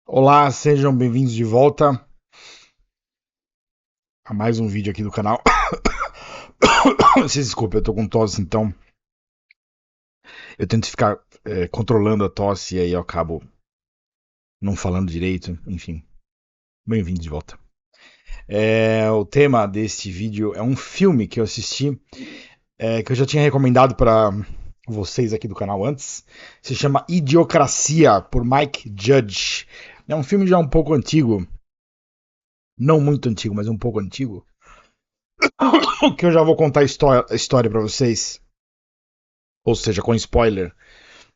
Olá, sejam bem-vindos de volta a mais um vídeo aqui do canal. Se desculpe, eu tô com tosse, então eu tento ficar controlando a tosse e aí eu acabo não falando direito. Enfim, bem-vindos de volta. O tema deste vídeo é um filme que eu assisti, que eu já tinha recomendado para vocês aqui do canal antes. Se chama Idiocracia, por Mike Judge. É um filme já um pouco antigo, não muito antigo, mas um pouco antigo. Que eu já vou contar a história para vocês, ou seja, com spoiler.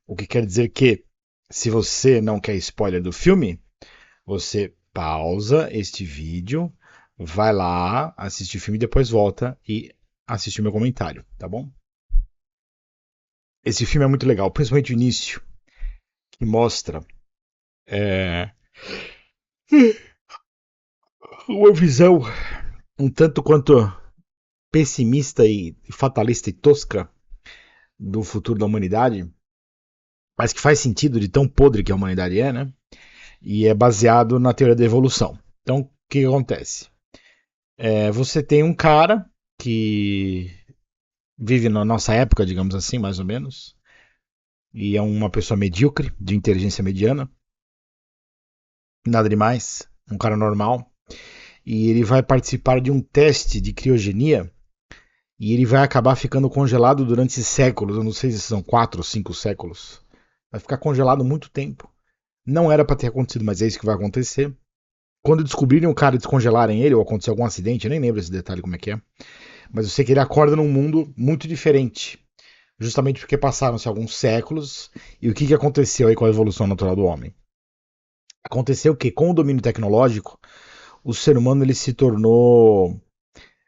O que quer dizer que, se você não quer spoiler do filme, você pausa este vídeo, vai lá, assiste o filme e depois volta e assiste o meu comentário, tá bom? Esse filme é muito legal, principalmente o início, que mostra é, uma visão um tanto quanto pessimista e fatalista e tosca do futuro da humanidade, mas que faz sentido de tão podre que a humanidade é, né? E é baseado na teoria da evolução. Então, o que acontece? Você tem um cara que vive na nossa época, digamos assim, mais ou menos, e é uma pessoa medíocre, de inteligência mediana, nada demais, um cara normal, e ele vai participar de um teste de criogenia e ele vai acabar ficando congelado durante séculos, eu não sei se são 4 ou 5 séculos. Vai ficar congelado muito tempo. Não era para ter acontecido, mas é isso que vai acontecer. Quando descobrirem o cara e descongelarem ele, ou acontecer algum acidente, eu nem lembro esse detalhe como é que é, mas eu sei que ele acorda num mundo muito diferente. Justamente porque passaram-se alguns séculos e o que aconteceu aí com a evolução natural do homem? Aconteceu que com o domínio tecnológico, o ser humano ele se tornou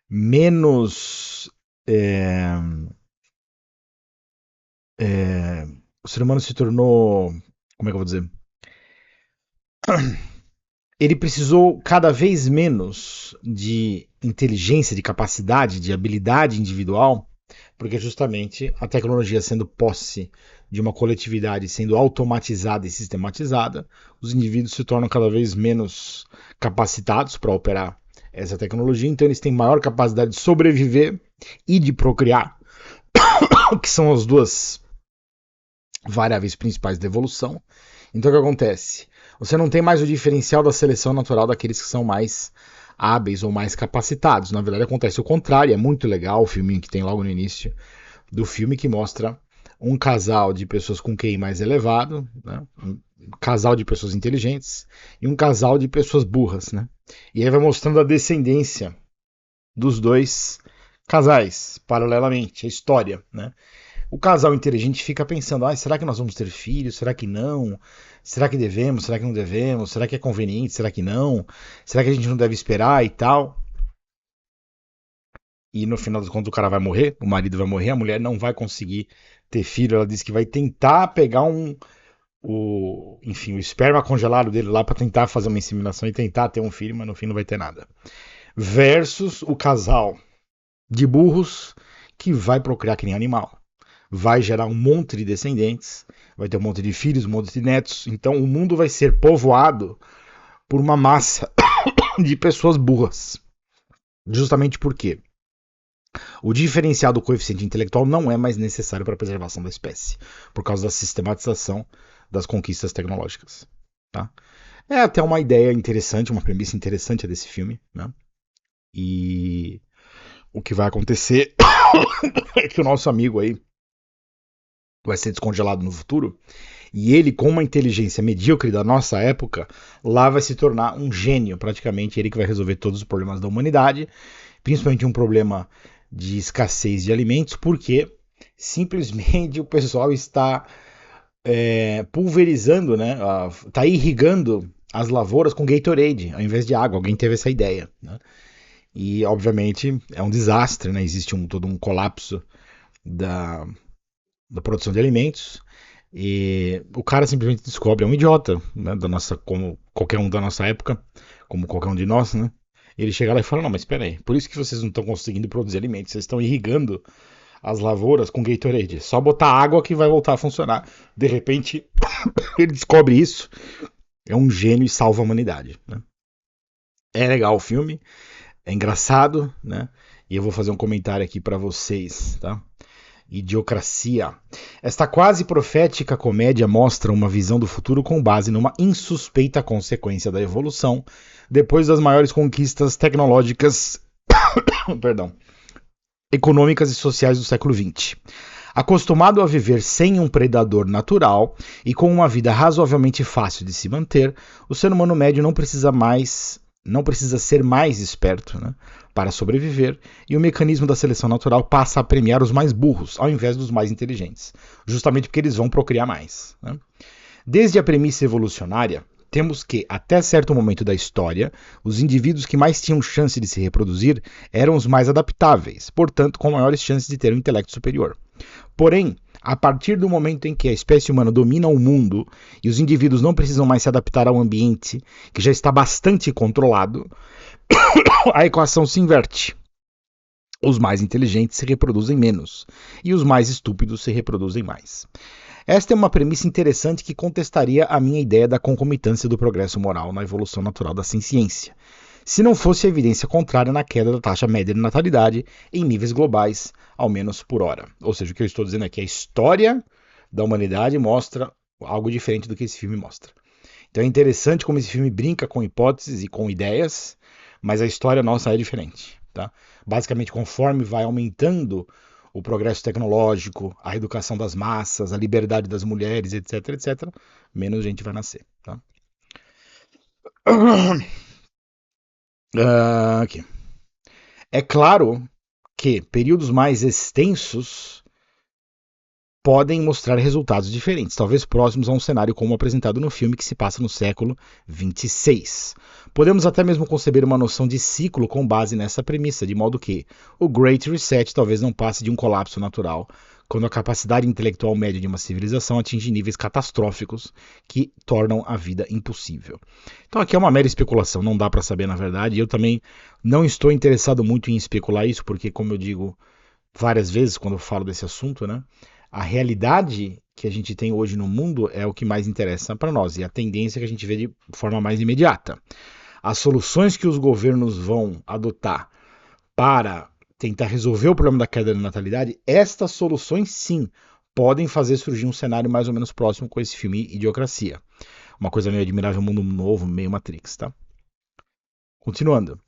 menos. é, o ser humano se tornou. Como é que eu vou dizer? Ele precisou cada vez menos de inteligência, de capacidade, de habilidade individual, porque justamente a tecnologia sendo posse de uma coletividade, sendo automatizada e sistematizada, os indivíduos se tornam cada vez menos capacitados para operar essa tecnologia, então eles têm maior capacidade de sobreviver e de procriar, que são as duas variáveis principais da evolução. Então o que acontece? Você não tem mais o diferencial da seleção natural daqueles que são mais hábeis ou mais capacitados. Na verdade acontece o contrário, é muito legal o filminho que tem logo no início do filme que mostra um casal de pessoas com QI mais elevado, né? Um casal de pessoas inteligentes e um casal de pessoas burras, né? E aí vai mostrando a descendência dos dois casais paralelamente, a história, né? O casal inteligente fica pensando: será que nós vamos ter filhos? Será que não? Será que devemos? Será que não devemos? Será que é conveniente? Será que não? Será que a gente não deve esperar e tal? E no final das contas o cara vai morrer, o marido vai morrer, a mulher não vai conseguir ter filho. Ela diz que vai tentar pegar enfim, o esperma congelado dele lá para tentar fazer uma inseminação e tentar ter um filho, mas no fim não vai ter nada. Versus o casal de burros que vai procriar que nem animal, vai gerar um monte de descendentes, vai ter um monte de filhos, um monte de netos. Então o mundo vai ser povoado por uma massa de pessoas burras. Justamente porque o diferencial do coeficiente intelectual não é mais necessário para a preservação da espécie, por causa da sistematização das conquistas tecnológicas. Tá? É até uma ideia interessante, uma premissa interessante desse filme. Né? E o que vai acontecer é que o nosso amigo aí vai ser descongelado no futuro. E ele, com uma inteligência medíocre da nossa época, lá vai se tornar um gênio, praticamente ele que vai resolver todos os problemas da humanidade, principalmente um problema de escassez de alimentos, porque simplesmente o pessoal está pulverizando, né? Está irrigando as lavouras com Gatorade, ao invés de água. Alguém teve essa ideia. Né? E, obviamente, é um desastre, né? Existe todo um colapso da, da produção de alimentos. E o cara simplesmente descobre, é um idiota, né, como qualquer um da nossa época, como qualquer um de nós, né? Ele chega lá e fala: não, mas espera aí, por isso que vocês não estão conseguindo produzir alimentos, vocês estão irrigando as lavouras com Gatorade. É só botar água que vai voltar a funcionar. De repente, ele descobre isso é um gênio e salva a humanidade, né? É legal o filme, é engraçado, né? E eu vou fazer um comentário aqui para vocês, tá? Idiocracia. Esta quase profética comédia mostra uma visão do futuro com base numa insuspeita consequência da evolução depois das maiores conquistas tecnológicas, perdão, econômicas e sociais do século XX. Acostumado a viver sem um predador natural e com uma vida razoavelmente fácil de se manter, o ser humano médio não precisa ser mais esperto, né, para sobreviver, e o mecanismo da seleção natural passa a premiar os mais burros, ao invés dos mais inteligentes, justamente porque eles vão procriar mais, né? Desde a premissa evolucionária, temos que, até certo momento da história, os indivíduos que mais tinham chance de se reproduzir eram os mais adaptáveis, portanto, com maiores chances de ter um intelecto superior. Porém, a partir do momento em que a espécie humana domina o mundo e os indivíduos não precisam mais se adaptar ao ambiente, que já está bastante controlado, a equação se inverte. Os mais inteligentes se reproduzem menos e os mais estúpidos se reproduzem mais. Esta é uma premissa interessante que contestaria a minha ideia da concomitância do progresso moral na evolução natural da ciência, se não fosse a evidência contrária na queda da taxa média de natalidade em níveis globais, ao menos por hora. Ou seja, o que eu estou dizendo é que a história da humanidade mostra algo diferente do que esse filme mostra. Então é interessante como esse filme brinca com hipóteses e com ideias, mas a história nossa é diferente, tá? Basicamente, conforme vai aumentando o progresso tecnológico, a educação das massas, a liberdade das mulheres, etc, etc, menos gente vai nascer, tá? Aqui. É claro que períodos mais extensos podem mostrar resultados diferentes, talvez próximos a um cenário como apresentado no filme que se passa no século 26. Podemos até mesmo conceber uma noção de ciclo com base nessa premissa, de modo que o Great Reset talvez não passe de um colapso natural, quando a capacidade intelectual média de uma civilização atinge níveis catastróficos que tornam a vida impossível. Então aqui é uma mera especulação, não dá para saber na verdade, e eu também não estou interessado muito em especular isso, porque como eu digo várias vezes quando eu falo desse assunto, né, a realidade que a gente tem hoje no mundo é o que mais interessa para nós, e a tendência que a gente vê de forma mais imediata. As soluções que os governos vão adotar para tentar resolver o problema da queda da natalidade, estas soluções sim podem fazer surgir um cenário mais ou menos próximo com esse filme Idiocracia. Uma coisa meio Admirável Mundo Novo, meio Matrix, tá? Continuando.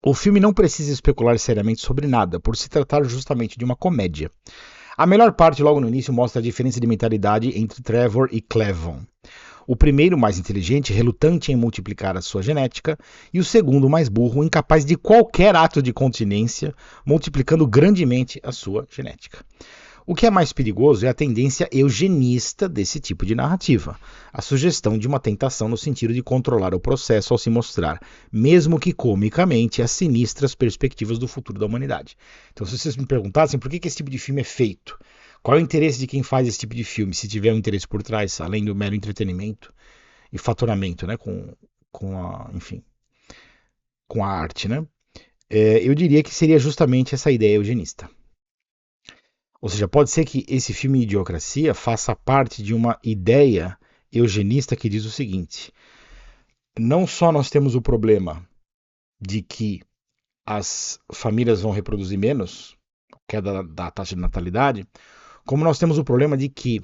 O filme não precisa especular seriamente sobre nada, por se tratar justamente de uma comédia. A melhor parte logo no início mostra a diferença de mentalidade entre Trevor e Clevon. O primeiro, mais inteligente, relutante em multiplicar a sua genética, e o segundo, mais burro, incapaz de qualquer ato de continência, multiplicando grandemente a sua genética. O que é mais perigoso é a tendência eugenista desse tipo de narrativa, a sugestão de uma tentação no sentido de controlar o processo ao se mostrar, mesmo que comicamente, as sinistras perspectivas do futuro da humanidade. Então, se vocês me perguntassem por que esse tipo de filme é feito, qual é o interesse de quem faz esse tipo de filme, se tiver um interesse por trás, além do mero entretenimento e faturamento, né, enfim, com a arte, né? Eu diria que seria justamente essa ideia eugenista. Ou seja, pode ser que esse filme Idiocracia faça parte de uma ideia eugenista que diz o seguinte: não só nós temos o problema de que as famílias vão reproduzir menos, que é da taxa de natalidade, como nós temos o problema de que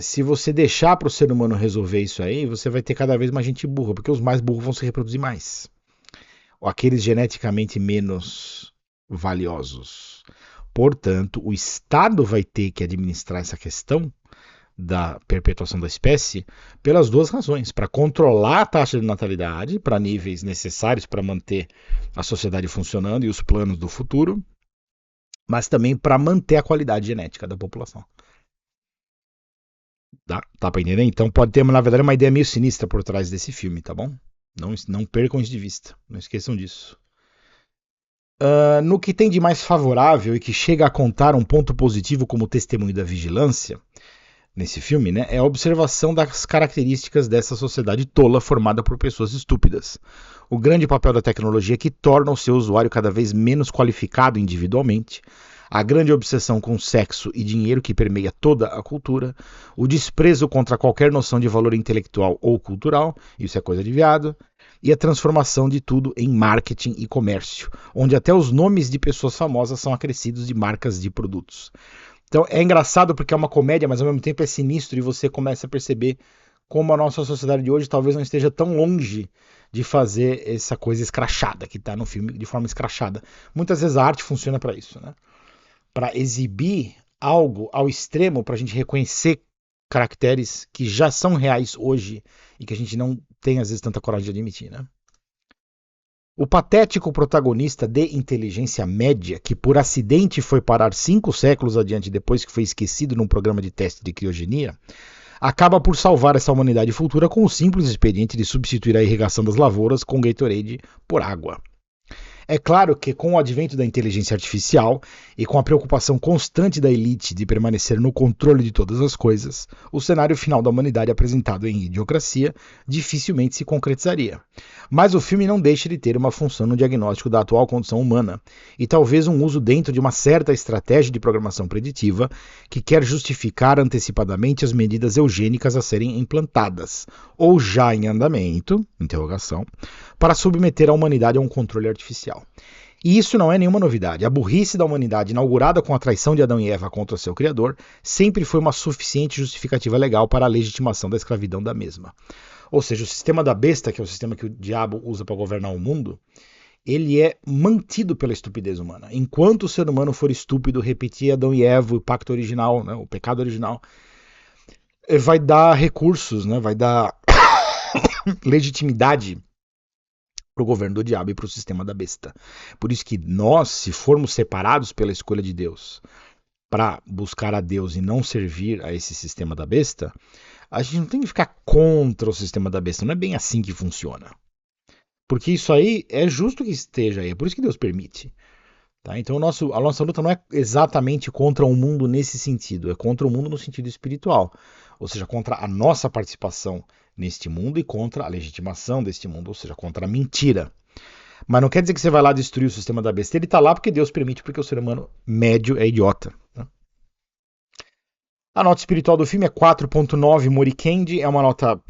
se você deixar para o ser humano resolver isso aí, você vai ter cada vez mais gente burra, porque os mais burros vão se reproduzir mais. Ou aqueles geneticamente menos valiosos. Portanto, o Estado vai ter que administrar essa questão da perpetuação da espécie pelas duas razões: para controlar a taxa de natalidade para níveis necessários para manter a sociedade funcionando e os planos do futuro, mas também para manter a qualidade genética da população. Tá para entender? Então pode ter, na verdade, uma ideia meio sinistra por trás desse filme, tá bom? Não percam isso de vista, não esqueçam disso. No que tem de mais favorável e que chega a contar um ponto positivo como testemunho da vigilância, nesse filme, né, é a observação das características dessa sociedade tola formada por pessoas estúpidas. O grande papel da tecnologia é que torna o seu usuário cada vez menos qualificado individualmente, a grande obsessão com sexo e dinheiro que permeia toda a cultura, o desprezo contra qualquer noção de valor intelectual ou cultural, isso é coisa de viado, e a transformação de tudo em marketing e comércio, onde até os nomes de pessoas famosas são acrescidos de marcas de produtos. Então é engraçado porque é uma comédia, mas ao mesmo tempo é sinistro e você começa a perceber como a nossa sociedade de hoje talvez não esteja tão longe de fazer essa coisa escrachada que está no filme de forma escrachada. Muitas vezes a arte funciona para isso, né? Para exibir algo ao extremo, para a gente reconhecer caracteres que já são reais hoje e que a gente não tem às vezes tanta coragem de admitir, né? O patético protagonista de inteligência média, que por acidente foi parar 5 séculos adiante depois que foi esquecido num programa de teste de criogenia, acaba por salvar essa humanidade futura com o simples expediente de substituir a irrigação das lavouras com Gatorade por água. É claro que, com o advento da inteligência artificial e com a preocupação constante da elite de permanecer no controle de todas as coisas, o cenário final da humanidade apresentado em Idiocracia dificilmente se concretizaria. Mas o filme não deixa de ter uma função no diagnóstico da atual condição humana e talvez um uso dentro de uma certa estratégia de programação preditiva que quer justificar antecipadamente as medidas eugênicas a serem implantadas, ou já em andamento, para submeter a humanidade a um controle artificial. E isso não é nenhuma novidade. A burrice da humanidade, inaugurada com a traição de Adão e Eva contra seu Criador, sempre foi uma suficiente justificativa legal para a legitimação da escravidão da mesma. Ou seja, o sistema da besta, que é o sistema que o diabo usa para governar o mundo, ele é mantido pela estupidez humana. Enquanto o ser humano for estúpido, repetir Adão e Eva, o pacto original, né, o pecado original, vai dar recursos, né, vai dar legitimidade para o governo do diabo e para o sistema da besta. Por isso que nós, se formos separados pela escolha de Deus para buscar a Deus e não servir a esse sistema da besta, a gente não tem que ficar contra o sistema da besta. Não é bem assim que funciona. Porque isso aí é justo que esteja aí. É por isso que Deus permite. Tá? Então a nossa luta não é exatamente contra o mundo nesse sentido. É contra o mundo no sentido espiritual. Ou seja, contra a nossa participação neste mundo e contra a legitimação deste mundo. Ou seja, contra a mentira. Mas não quer dizer que você vai lá destruir o sistema da besta. Ele está lá porque Deus permite, porque o ser humano médio é idiota. Tá? A nota espiritual do filme é 4.9 Morikendi, é uma nota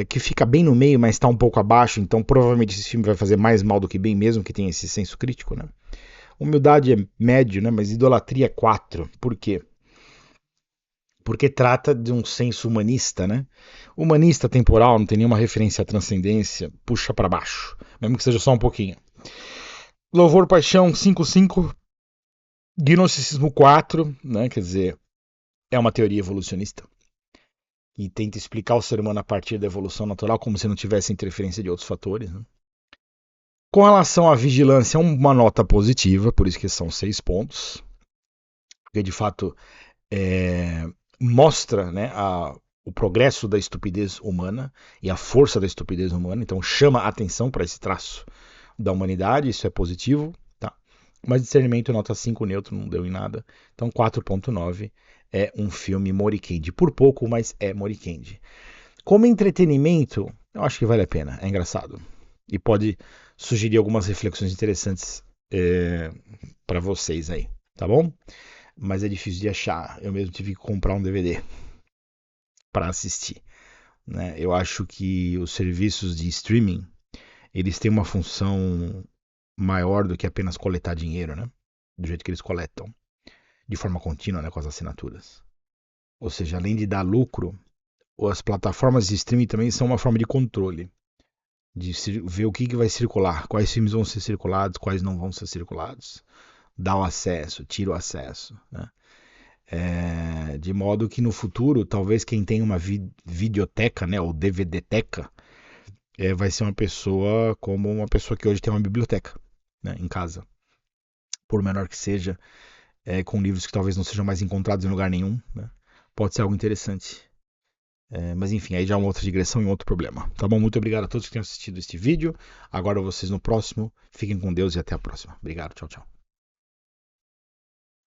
que fica bem no meio, mas está um pouco abaixo, então provavelmente esse filme vai fazer mais mal do que bem mesmo, que tem esse senso crítico, né? Humildade é médio, né? Mas idolatria é 4. Por quê? Porque trata de um senso humanista, né? Humanista temporal, não tem nenhuma referência à transcendência, puxa para baixo, mesmo que seja só um pouquinho. Louvor, paixão 5.5, gnosticismo 4, né? Quer dizer, é uma teoria evolucionista e tenta explicar o ser humano a partir da evolução natural, como se não tivesse interferência de outros fatores. Né? Com relação à vigilância, é uma nota positiva, por isso que são 6 pontos, porque de fato mostra, né, o progresso da estupidez humana e a força da estupidez humana, então chama a atenção para esse traço da humanidade, isso é positivo, tá? Mas discernimento nota 5 neutro, não deu em nada, então 4.9 é um filme Morikendi, por pouco, mas é Morikendi. Como entretenimento, eu acho que vale a pena, é engraçado e pode sugerir algumas reflexões interessantes para vocês aí, tá bom? Mas é difícil de achar, eu mesmo tive que comprar um DVD para assistir. Né? Eu acho que os serviços de streaming, eles têm uma função maior do que apenas coletar dinheiro, né? Do jeito que eles coletam, de forma contínua, né, com as assinaturas. Ou seja, além de dar lucro, as plataformas de streaming também são uma forma de controle, de ver o que vai circular, quais filmes vão ser circulados, quais não vão ser circulados, dá o acesso, tira o acesso, né? De modo que no futuro, talvez quem tem uma videoteca, né, ou DVDteca, vai ser uma pessoa como uma pessoa que hoje tem uma biblioteca, né, em casa, por menor que seja, com livros que talvez não sejam mais encontrados em lugar nenhum, né? Pode ser algo interessante. Mas enfim, aí já é uma outra digressão e um outro problema. Tá bom? Muito obrigado a todos que tenham assistido este vídeo. Agora vocês no próximo. Fiquem com Deus e até a próxima. Obrigado, tchau, tchau.